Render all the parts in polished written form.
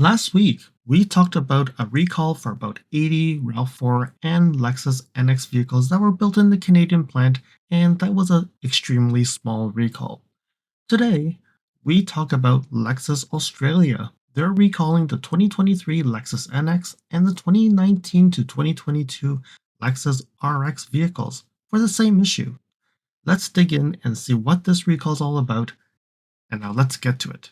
Last week, we talked about a recall for about 80 RAV4 and Lexus NX vehicles that were built in the Canadian plant, and that was an extremely small recall. Today, we talk about Lexus Australia. They're recalling the 2023 Lexus NX and the 2019 to 2022 Lexus RX vehicles for the same issue. Let's dig in and see what this recall is all about, and now let's get to it.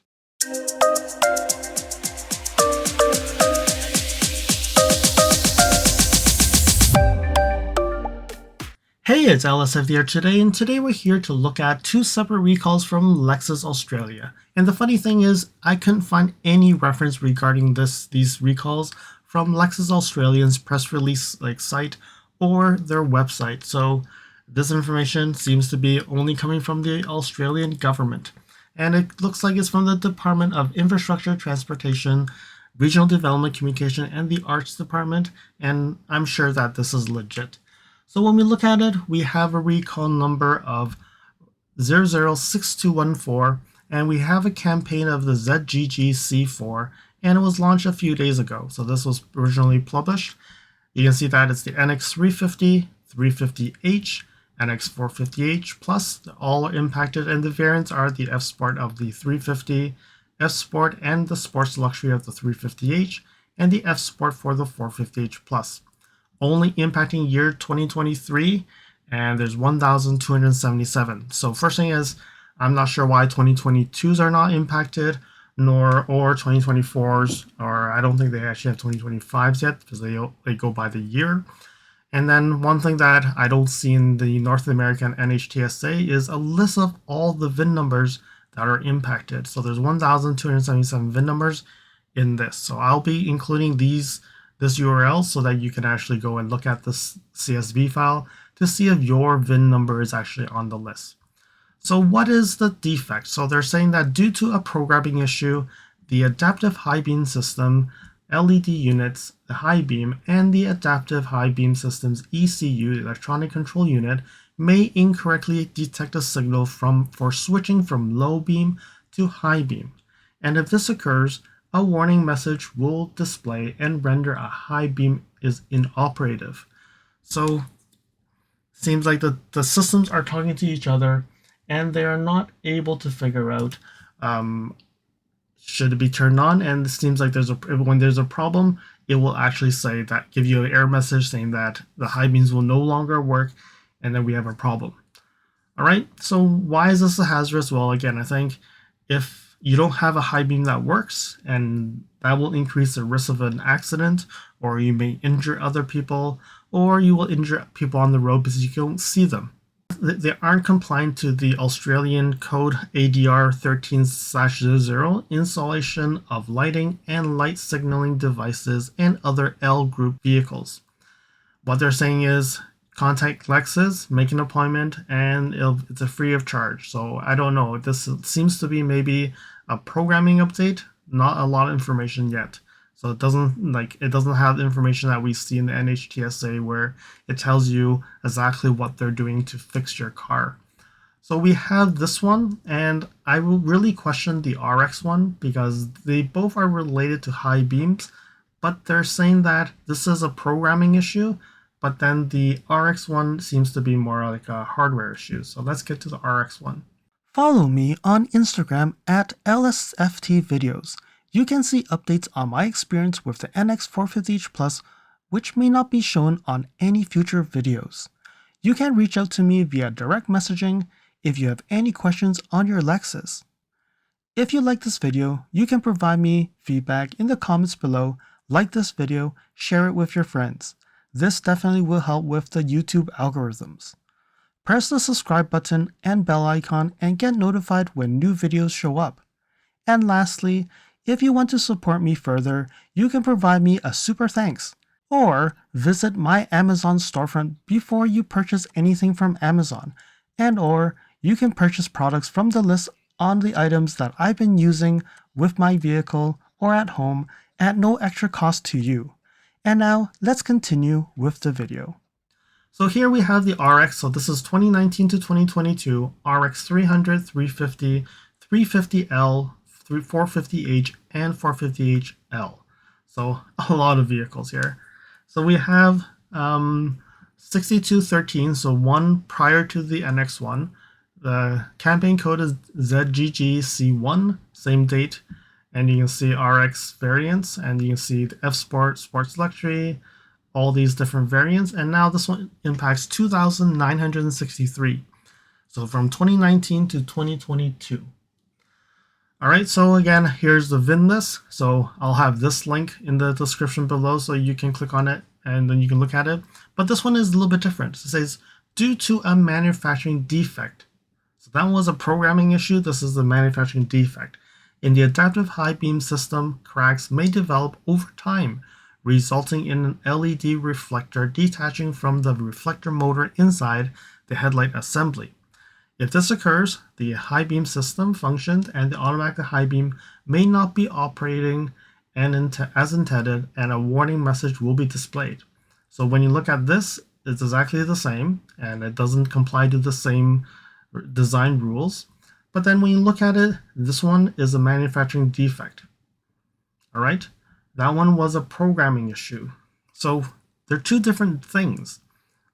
Hey, it's LSF here today, and today we're here to look at two separate recalls from Lexus Australia. And the funny thing is, I couldn't find any reference regarding these recalls from Lexus Australian's press release site or their website. So this information seems to be only coming from the Australian government. And it looks like it's from the Department of Infrastructure, Transportation, Regional Development, Communication, and the Arts Department, and I'm sure that this is legit. So when we look at it, we have a recall number of 006214, and we have a campaign of the ZGGC4, and it was launched a few days ago. So this was originally published. You can see that it's the NX 350, 350H, NX 450H Plus, all are impacted, and the variants are the F Sport of the 350, F Sport and the Sports Luxury of the 350H, and the F Sport for the 450H Plus. Only impacting year 2023, and there's 1,277. So first thing is, I'm not sure why 2022s are not impacted, or 2024s, or I don't think they actually have 2025s yet because they go by the year. And then one thing that I don't see in the North American NHTSA is a list of all the VIN numbers that are impacted. So there's 1,277 VIN numbers in this. So I'll be including this URL so that you can actually go and look at this CSV file to see if your VIN number is actually on the list. So what is the defect? So they're saying that due to a programming issue, the adaptive high beam system, LED units, the high beam, and the adaptive high beam system's ECU, electronic control unit, may incorrectly detect a signal for switching from low beam to high beam. And if this occurs, a warning message will display and render a high beam is inoperative. So seems like the systems are talking to each other and they are not able to figure out should it be turned on, and it seems like when there's a problem, it will actually say that, give you an error message saying that the high beams will no longer work and then we have a problem. All right, so why is this a hazardous? Well, again, I think if you don't have a high beam that works, and that will increase the risk of an accident, or you may injure other people, or you will injure people on the road because you don't see them. They aren't compliant to the Australian code ADR 13/00 installation of lighting and light signaling devices and other L group vehicles. What they're saying is contact Lexus, make an appointment, and it's a free of charge. So I don't know. This seems to be maybe a programming update, not a lot of information yet. So it doesn't have the information that we see in the NHTSA where it tells you exactly what they're doing to fix your car. So we have this one, and I will really question the RX one because they both are related to high beams, but they're saying that this is a programming issue. But then the RX one seems to be more like a hardware issue. So let's get to the RX one. Follow me on Instagram at LSFT Videos. You can see updates on my experience with the NX 450H Plus, which may not be shown on any future videos. You can reach out to me via direct messaging if you have any questions on your Lexus. If you like this video, you can provide me feedback in the comments below, like this video, share it with your friends. This definitely will help with the YouTube algorithms. Press the subscribe button and bell icon and get notified when new videos show up. And lastly, if you want to support me further, you can provide me a super thanks, or visit my Amazon storefront before you purchase anything from Amazon, or you can purchase products from the list on the items that I've been using with my vehicle or at home at no extra cost to you. And now let's continue with the video. So here we have the RX. So this is 2019 to 2022 RX 300, 350, 350L, 450H and 450HL. So a lot of vehicles here. So we have 6213, so one prior to the NX one. The campaign code is ZGGC1, same date, and you can see RX variants, and you can see the F Sport, Sports Luxury, all these different variants, and now this one impacts 2,963. So from 2019 to 2022. All right, so again, here's the VIN list. So I'll have this link in the description below so you can click on it and then you can look at it. But this one is a little bit different. It says, due to a manufacturing defect. So that was a programming issue. This is the manufacturing defect. In the adaptive high beam system, cracks may develop over time, resulting in an LED reflector detaching from the reflector motor inside the headlight assembly. If this occurs, the high beam system functions and the automatic high beam may not be operating as intended, and a warning message will be displayed. So when you look at this, it's exactly the same and it doesn't comply to the same design rules. But then when you look at it, this one is a manufacturing defect. All right, that one was a programming issue. So they're two different things.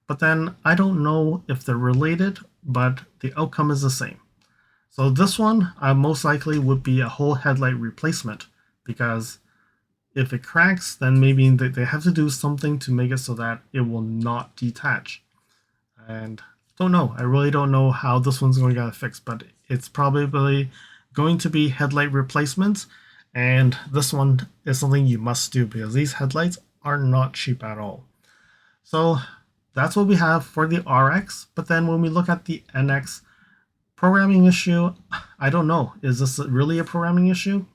But then I don't know if they're related, but the outcome is the same. So this one most likely would be a whole headlight replacement, because if it cracks, then maybe they have to do something to make it so that it will not detach. And don't know. I really don't know how this one's going to get fixed, but it's probably going to be headlight replacements. And this one is something you must do because these headlights are not cheap at all. So that's what we have for the RX. But then when we look at the NX programming issue, I don't know. Is this really a programming issue?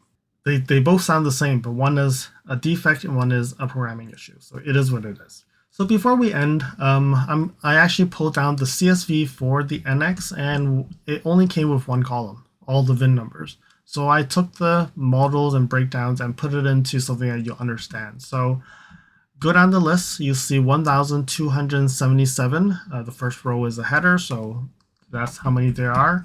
They both sound the same, but one is a defect and one is a programming issue. So it is what it is. So before we end, I actually pulled down the CSV for the NX, and it only came with one column, all the VIN numbers. So I took the models and breakdowns and put it into something that you'll understand. So go down the list, you see 1,277. The first row is a header, so that's how many there are.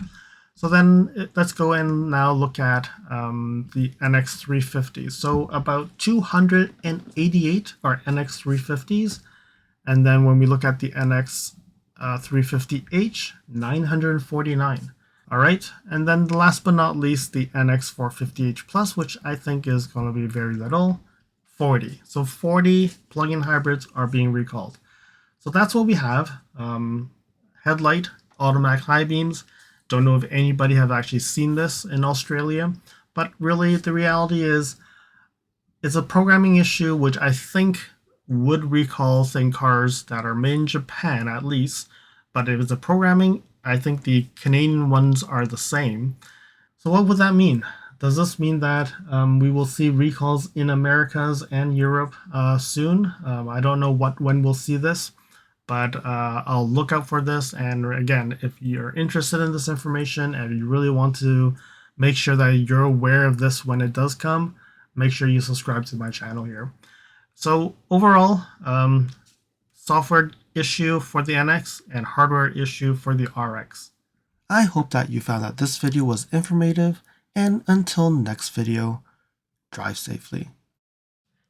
So then let's go and now look at the NX 350. So about 288 are NX 350s. And then when we look at the NX 350H, 949. All right, and then last but not least, the NX 450H Plus, which I think is going to be very little, 40. So 40 plug-in hybrids are being recalled. So that's what we have. Headlight, automatic high beams. Don't know if anybody have actually seen this in Australia, but really the reality is it's a programming issue, which I think would recall cars that are made in Japan at least. But if it's a programming, I think the Canadian ones are the same. So what would that mean? Does this mean that we will see recalls in Americas and Europe soon? I don't know when we'll see this, but I'll look out for this. And again, if you're interested in this information and you really want to make sure that you're aware of this when it does come, make sure you subscribe to my channel here. So overall, software issue for the NX and hardware issue for the RX. I hope that you found that this video was informative, and until next video, drive safely.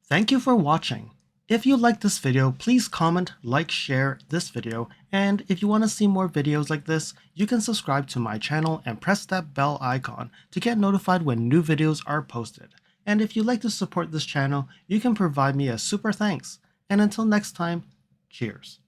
Thank you for watching. If you liked this video, please comment, like, share this video, and if you want to see more videos like this, you can subscribe to my channel and press that bell icon to get notified when new videos are posted. And if you'd like to support this channel, you can provide me a super thanks. And until next time, cheers.